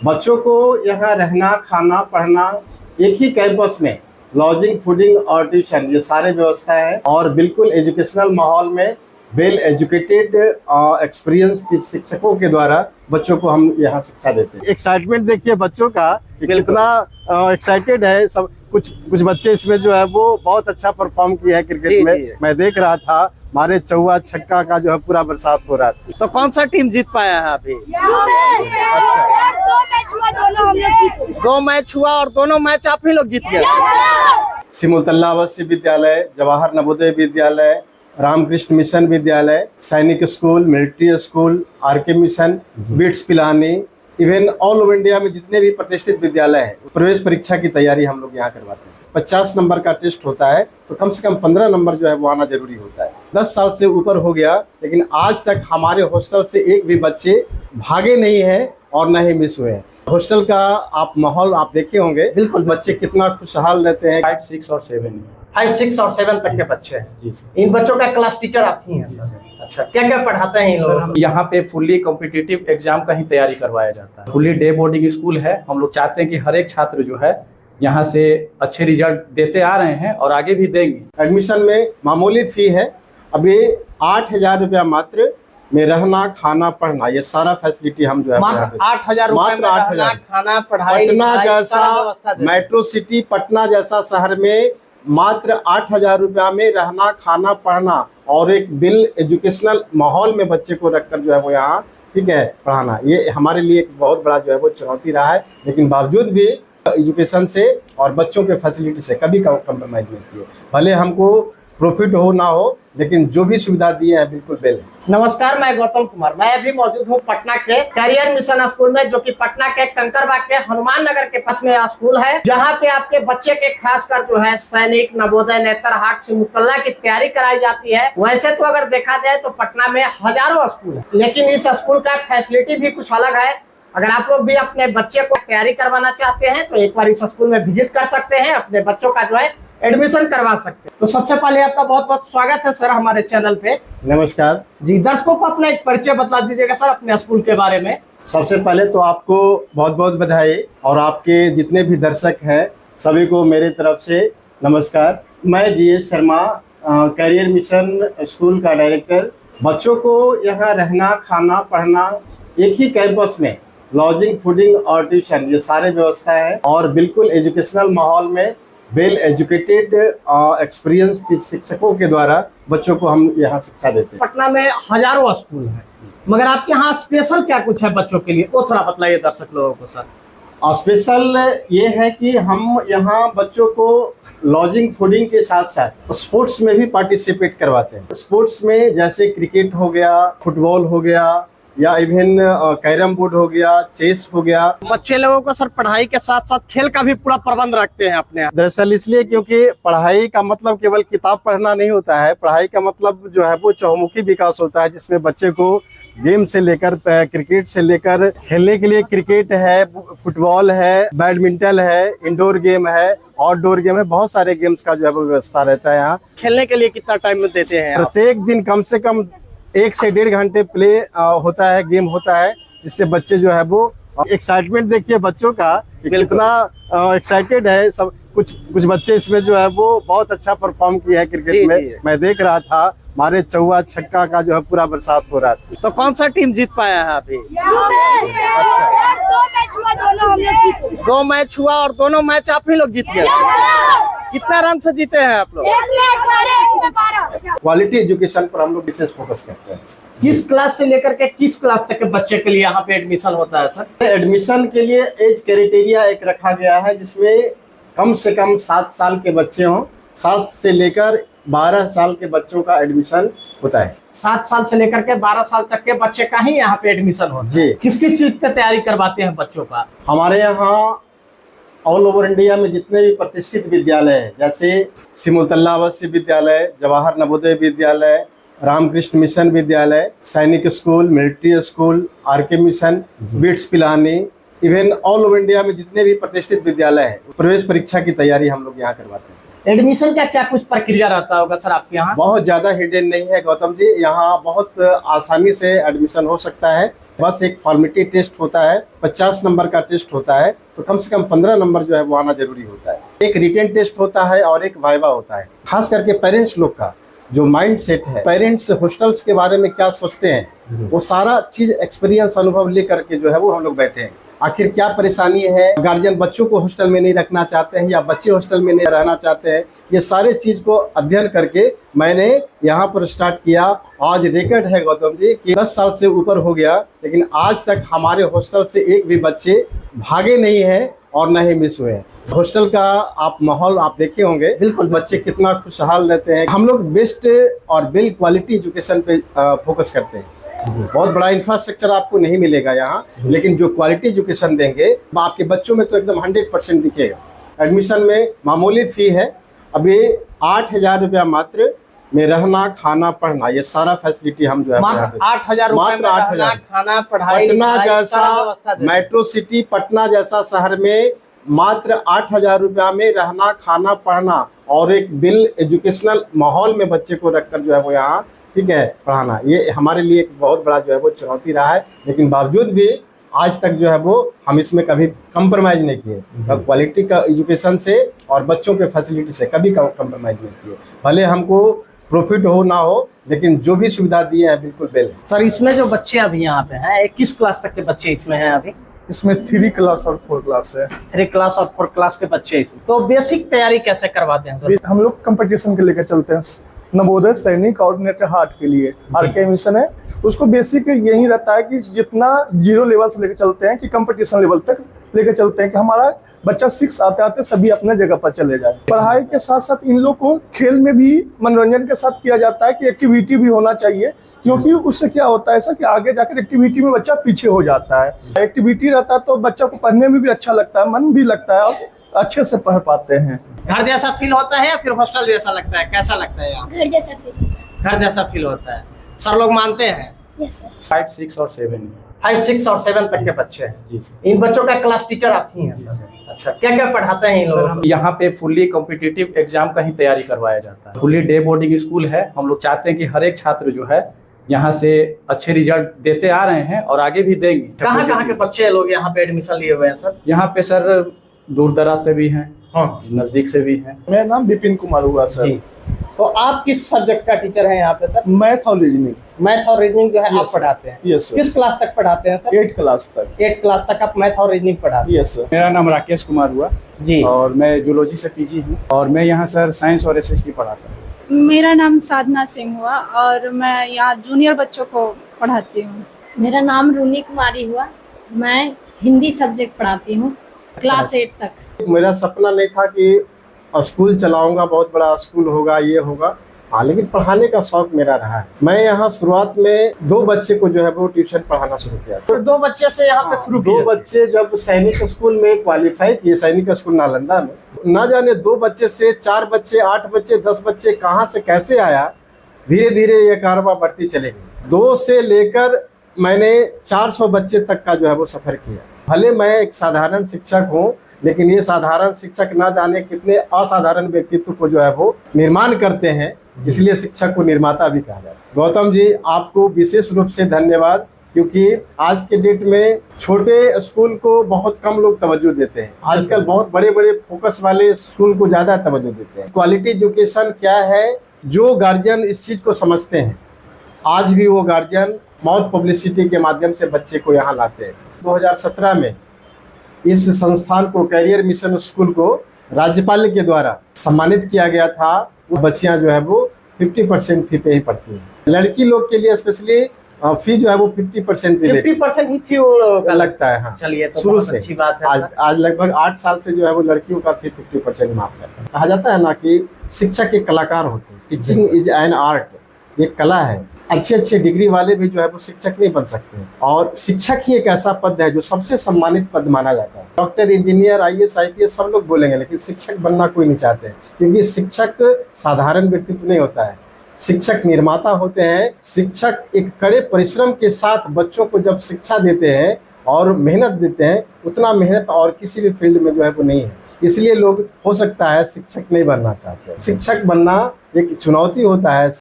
बच्चों को यहाँ रहना, खाना, पढ़ना एक ही कैंपस में, लॉजिंग, फूडिंग और ट्यूशन, ये सारे व्यवस्था है और बिल्कुल एजुकेशनल माहौल में वेल एजुकेटेड एक्सपीरियंस शिक्षकों के द्वारा बच्चों को हम यहाँ शिक्षा देते हैं। एक्साइटमेंट देखिए बच्चों का, कितना एक्साइटेड है सब। कुछ बच्चे इसमें जो है वो बहुत अच्छा परफॉर्म किया है क्रिकेट में। मैं देख रहा था हमारे चौवा छक्का का जो है पूरा बरसात हो रहा था। तो कौन सा टीम जीत पाया है अभी? दो मैच हुआ और दोनों मैच आप ही लोग जीत गए। सिमुलतल्ला आवासीय विद्यालय, Jawahar Navodaya Vidyalaya, Ramakrishna mission Vidyalaya, Sainik school, military school, RK mission, BITS Pilani, even all over India में जितने भी प्रतिष्ठित विद्यालय हैं, प्रवेश परीक्षा की तैयारी हम लोग यहाँ करवाते हैं। 50 नंबर का टेस्ट होता है तो कम से कम 15 नंबर जो है वो आना जरूरी होता है। 10 साल से ऊपर हो गया, लेकिन आज तक हमारे हॉस्टल से एक भी बच्चे भागे नहीं है और न ही मिस हुए हैं। हॉस्टल का आप माहौल आप देखे होंगे, बिल्कुल बच्चे कितना खुशहाल रहते हैं। 5, 6 और 7 5, 6 और 7 तक के बच्चे हैं जी। इन बच्चों का क्लास टीचर आप ही हैं सर? अच्छा, क्या क्या पढ़ाते हैं इन सर, लोग? हम यहाँ पे फुल्ली कॉम्पिटिटिव एग्जाम का ही तैयारी करवाया जाता है। फुल्ली डे बोर्डिंग स्कूल है। हम लोग चाहते हैं कि हर एक छात्र जो है यहाँ से अच्छे रिजल्ट देते आ रहे हैं और आगे भी देंगे। एडमिशन में मामूली फी है, अभी 8,000 रुपया मात्र में रहना, खाना, पढ़ना, ये सारा फैसिलिटी हम जो है मात्र 8,000 रुपए में रहना, खाना, पढ़ाई, पटना लिखाई, जैसा सारा व्यवस्था देते हैं। मेट्रो सिटी, पटना जैसा शहर में मात्र 8,000 रुपया में रहना, खाना, पढ़ना और एक बिल एजुकेशनल माहौल में बच्चे को रखकर जो है वो यहाँ ठीक है पढ़ाना, ये हमारे लिए एक बहुत बड़ा जो है वो चुनौती रहा है। लेकिन बावजूद भी एजुकेशन से और बच्चों के फैसिलिटी से कभी कम्प्रोमाइज नहीं किए। भले हमको प्रॉफिट हो ना हो, लेकिन जो भी सुविधा दी है बिल्कुल बेल है। नमस्कार, मैं गौतम कुमार। मैं अभी मौजूद हूँ पटना के कैरियर मिशन स्कूल में, जो कि पटना के कंकरबाग के हनुमान नगर के पास में स्कूल है, जहाँ पे आपके बच्चे के खासकर जो है सैनिक, नवोदय, नेतरहाट, सिमुलतल्ला की तैयारी कराई जाती है। वैसे तो अगर देखा जाए तो पटना में हजारों स्कूल है, लेकिन इस स्कूल का फैसिलिटी भी कुछ अलग है। अगर आप लोग भी अपने बच्चे को तैयारी करवाना चाहते हैं तो एक बार इस स्कूल में विजिट कर सकते हैं, अपने बच्चों का जो है एडमिशन करवा सकते हैं। तो सबसे पहले आपका बहुत बहुत स्वागत है सर हमारे चैनल पे। नमस्कार जी, दर्शकों को अपना एक परिचय बता दीजिएगा सर अपने स्कूल के बारे में। सबसे पहले तो आपको बहुत बहुत बधाई और आपके जितने भी दर्शक हैं सभी को मेरे तरफ से नमस्कार। मैं GS Sharma, career mission school का डायरेक्टर। बच्चों को यहाँ रहना, खाना, पढ़ना एक ही कैंपस में, लॉजिंग, फूडिंग और ट्यूशन, ये सारे व्यवस्था है और बिल्कुल एजुकेशनल माहौल में वेल एजुकेटेड एक्सपीरियंस शिक्षकों के द्वारा बच्चों को हम यहाँ शिक्षा देते हैं। पटना में हजारों स्कूल हैं, मगर आपके यहाँ स्पेशल क्या कुछ है बच्चों के लिए, वो थोड़ा बतलाइए दर्शक लोगों को सर। स्पेशल ये है कि हम यहाँ बच्चों को लॉजिंग, फूडिंग के साथ साथ स्पोर्ट्स में भी पार्टिसिपेट करवाते हैं। स्पोर्ट्स में जैसे क्रिकेट हो गया, फुटबॉल हो गया, या इवन कैरम बोर्ड हो गया, चेस हो गया। बच्चे लोगों को सर पढ़ाई के साथ साथ खेल का भी पूरा प्रबंध रखते हैं अपने यहाँ। दरअसल इसलिए क्योंकि पढ़ाई का मतलब केवल किताब पढ़ना नहीं होता है। पढ़ाई का मतलब जो है वो चहुमुखी विकास होता है, जिसमें बच्चे को गेम से लेकर क्रिकेट से लेकर खेलने के लिए क्रिकेट है, फुटबॉल है, बैडमिंटन है, इंडोर गेम है, आउटडोर गेम है, बहुत सारे गेम्स का जो है वो व्यवस्था रहता है यहाँ। खेलने के लिए कितना टाइम देते हैं? प्रत्येक दिन कम से कम 1 से 1.5 घंटे प्ले होता है, गेम होता है, जिससे बच्चे जो है वो एक्साइटमेंट देखिए बच्चों का, कितना एक्साइटेड है सब। कुछ बच्चे इसमें जो है वो बहुत अच्छा परफॉर्म किया है क्रिकेट में। मैं देख रहा था हमारे चौवा छक्का का जो है पूरा बरसात हो रहा था। तो कौन सा टीम जीत पाया है अभी? दो मैच हुआ और दोनों मैच आप ही लोग जीत गए। कितना रन से जीते हैं आप लोग? क्वालिटी एजुकेशन पर हम लोग विशेष फोकस करते हैं। किस क्लास से लेकर के किस क्लास तक के बच्चे के लिए यहाँ पे एडमिशन होता है सर? एडमिशन के लिए एज क्राइटेरिया एक रखा गया है, जिसमें कम से कम 7 साल के बच्चे हों। 7 से लेकर 12 साल के बच्चों का एडमिशन होता है। 7 साल से लेकर के 12 साल तक के बच्चे का ही यहाँ पे एडमिशन होता है जी। किस किस चीज पे तैयारी करवाते हैं बच्चों का? हमारे यहाँ ऑल ओवर इंडिया में जितने भी प्रतिष्ठित विद्यालय हैं, जैसे सिमुलतल्ला आवासीय विद्यालय, Jawahar Navodaya Vidyalaya, Ramakrishna mission Vidyalaya, Sainik school, military school, RK mission, BITS Pilani, even all over India में जितने भी प्रतिष्ठित विद्यालय हैं, प्रवेश परीक्षा की तैयारी हम लोग यहाँ करवाते हैं। एडमिशन का क्या कुछ प्रक्रिया रहता होगा सर आपके यहाँ? बहुत ज्यादा हिडन नहीं है गौतम जी, यहाँ बहुत आसानी से एडमिशन हो सकता है। बस एक फॉर्मेलिटी टेस्ट होता है, 50 नंबर का टेस्ट होता है, तो कम से कम 15 नंबर जो है वो आना जरूरी होता है। एक रिटन टेस्ट होता है और एक वाइवा होता है। खास करके पेरेंट्स लोग का जो माइंड सेट है, पेरेंट्स हॉस्टल्स के बारे में क्या सोचते हैं, वो सारा चीज एक्सपीरियंस अनुभव लेकर के जो है वो हम लोग बैठे हैं। आखिर क्या परेशानी है, गार्जियन बच्चों को हॉस्टल में नहीं रखना चाहते हैं या बच्चे हॉस्टल में नहीं रहना चाहते हैं, ये सारे चीज को अध्ययन करके मैंने यहाँ पर स्टार्ट किया। आज रिकॉर्ड है गौतम जी कि 10 साल से ऊपर हो गया, लेकिन आज तक हमारे हॉस्टल से एक भी बच्चे भागे नहीं हैं और न ही मिस हुए हैं। हॉस्टल का आप माहौल आप देखे होंगे, बिल्कुल बच्चे कितना खुशहाल रहते हैं। हम लोग बेस्ट और वेल क्वालिटी एजुकेशन पे फोकस करते हैं। बहुत बड़ा इंफ्रास्ट्रक्चर आपको नहीं मिलेगा यहाँ, लेकिन जो क्वालिटी एजुकेशन देंगे आपके बच्चों में तो एकदम 100% दिखेगा। एडमिशन में मामूली फी है, अभी 8,000 रुपया मात्र में रहना, खाना, पढ़ना, ये सारा फैसिलिटी हम जो है मात्र 8,000 मात्र 8,000 खाना, पढ़ाई, पटना लिखाई, सारा जैसा व्यवस्था देते हैं। मेट्रो सिटी, पटना जैसा शहर में मात्र 8,000 रुपया में रहना, खाना, पढ़ना और एक बिल एजुकेशनल माहौल में बच्चे को रखकर जो है वो यहाँ ठीक है पढ़ाना, ये हमारे लिए एक बहुत बड़ा जो है वो चुनौती रहा है। लेकिन बावजूद भी आज तक जो है वो हम इसमें कभी कंप्रोमाइज़ नहीं किए, क्वालिटी का एजुकेशन से और बच्चों के फैसिलिटी से कभी कंप्रोमाइज़ नहीं किए। भले हमको प्रॉफिट हो ना हो, लेकिन जो भी सुविधा दी है बिल्कुल बेल। सर इसमें जो बच्चे अभी यहाँ पे हैं, किस क्लास तक के बच्चे इसमें हैं अभी? इसमें 3 क्लास और 4 क्लास है। 3 क्लास और 4 क्लास के बच्चे इसमें। तो बेसिक तैयारी कैसे करवाते हैं सर? हम लोग कंपटीशन के लेकर चलते हैं, नवोदय, सैनिक और नेत्र हार्ट के लिए आरके मिशन है। उसको बेसिक यही रहता है कि जितना 0 लेवल से लेकर चलते हैं कि कंपटीशन लेवल तक लेकर चलते हैं कि हमारा बच्चा 6 आते आते सभी अपने जगह पर चले जाए। पढ़ाई के साथ साथ इन लोग को खेल में भी मनोरंजन के साथ किया जाता है कि एक्टिविटी भी होना चाहिए, क्योंकि उससे क्या होता है ऐसा कि आगे जाकर एक्टिविटी में बच्चा पीछे हो जाता है। एक्टिविटी रहता है तो बच्चा को पढ़ने में भी अच्छा लगता है, मन भी लगता है और अच्छे से पढ़ पाते हैं। घर जैसा फील होता है या फिर हॉस्टल जैसा लगता है, कैसा लगता है यहाँ? घर जैसा फील होता है। घर जैसा फील होता है। सर लोग मानते हैं? Yes sir. 5, 6 और 7 5, 6 और 7 तक के बच्चे हैं। जी इन बच्चों का क्लास टीचर आप ही हैं सर? अच्छा, क्या क्या पढ़ाते हैं इन सर, लोग? हम यहाँ पे फुल्ली कॉम्पिटिटिव एग्जाम का ही तैयारी करवाया जाता है। फुल्ली डे बोर्डिंग स्कूल है। हम लोग चाहते हैं कि हर एक छात्र जो है यहाँ से अच्छे रिजल्ट देते आ रहे हैं और आगे भी देंगे। कहाँ के बच्चे लोग यहाँ पे एडमिशन लिए हुए हैं सर? यहाँ पे सर दूर दराज से भी हैं, हाँ नजदीक से भी हैं। मेरा नाम विपिन कुमार हुआ सर। जी। तो आप किस सब्जेक्ट का टीचर हैं यहाँ पे सर? मैथ और रीजनिंग। मैथ और रीजनिंग जो है आप Yes, sir. पढ़ाते हैं? Yes sir. किस क्लास तक पढ़ाते हैं सर? 8 क्लास तक। 8 क्लास तक आप मैथ और रीजनिंग पढ़ाते यस सर। मेरा नाम राकेश कुमार हुआ जी। और मैं जूलॉजी से पीजी हूँ और मैं यहाँ सर साइंस और एसएसटी पढ़ाता हूँ। मेरा नाम साधना सिंह हुआ और मैं यहाँ जूनियर बच्चों को पढ़ाती हूँ। मेरा नाम रूनी कुमारी हुआ, मैं हिंदी सब्जेक्ट पढ़ाती हूँ क्लास 8 तक। मेरा सपना नहीं था कि स्कूल चलाऊंगा, बहुत बड़ा स्कूल होगा, ये होगा, हाँ, लेकिन पढ़ाने का शौक मेरा रहा है। मैं यहाँ शुरुआत में 2 बच्चे को जो है वो ट्यूशन पढ़ाना शुरू किया। तो 2 बच्चे से यहाँ पे शुरू 2 बच्चे जब सैनिक स्कूल में क्वालिफाई किए, सैनिक स्कूल नालंदा में, ना जाने 2 बच्चे से 4 बच्चे, 8 बच्चे, 10 बच्चे कहाँ से कैसे आया, धीरे धीरे ये कारवां बढ़ती चली गई। 2 से लेकर मैंने 400 बच्चे तक का जो है वो सफर किया। भले मैं एक साधारण शिक्षक हूँ, लेकिन ये साधारण शिक्षक ना जाने कितने असाधारण व्यक्तित्व को जो है वो निर्माण करते हैं, इसलिए शिक्षक को निर्माता भी कहा जाता है। गौतम जी, आपको विशेष रूप से धन्यवाद, क्योंकि आज के डेट में छोटे स्कूल को बहुत कम लोग तवज्जो देते हैं। आजकल बहुत बड़े बड़े फोकस वाले स्कूल को ज़्यादा तवज्जो देते हैं। क्वालिटी एजुकेशन क्या है, जो गार्जियन इस चीज़ को समझते हैं, आज भी वो गार्जियन माउथ पब्लिसिटी के माध्यम से बच्चे को यहाँ लाते हैं। 2017 में इस संस्थान को, कैरियर मिशन स्कूल को, राज्यपाल के द्वारा सम्मानित किया गया था। वो बच्चियाँ जो है वो 50% फी पे ही पढ़ती हैं। लड़की लोग के लिए स्पेशली फी जो है वो 50% 50% ही फी लगता है। हाँ, चलिए तो शुरू बहुत से अच्छी बात है सर। आज लगभग 8 साल से जो है वो लड़कियों का फी 50% माफ है। कहा जाता है ना कि शिक्षक एक कलाकार होते हैं, टीचिंग इज एन आर्ट, ये कला है। अच्छे अच्छे डिग्री वाले भी जो है वो शिक्षक नहीं बन सकते हैं, और शिक्षक ही एक ऐसा पद है जो सबसे सम्मानित पद माना जाता है। डॉक्टर, इंजीनियर, IAS, IPS सब लोग बोलेंगे, लेकिन शिक्षक बनना कोई नहीं चाहते, क्योंकि शिक्षक साधारण व्यक्तित्व नहीं होता है। शिक्षक निर्माता होते हैं। शिक्षक एक कड़े परिश्रम के साथ बच्चों को जब शिक्षा देते हैं और मेहनत देते हैं, उतना मेहनत और किसी भी फील्ड में जो है वो नहीं है। इसलिए लोग हो सकता है शिक्षक नहीं बनना चाहते। शिक्षक बनना एक चुनौती होता है।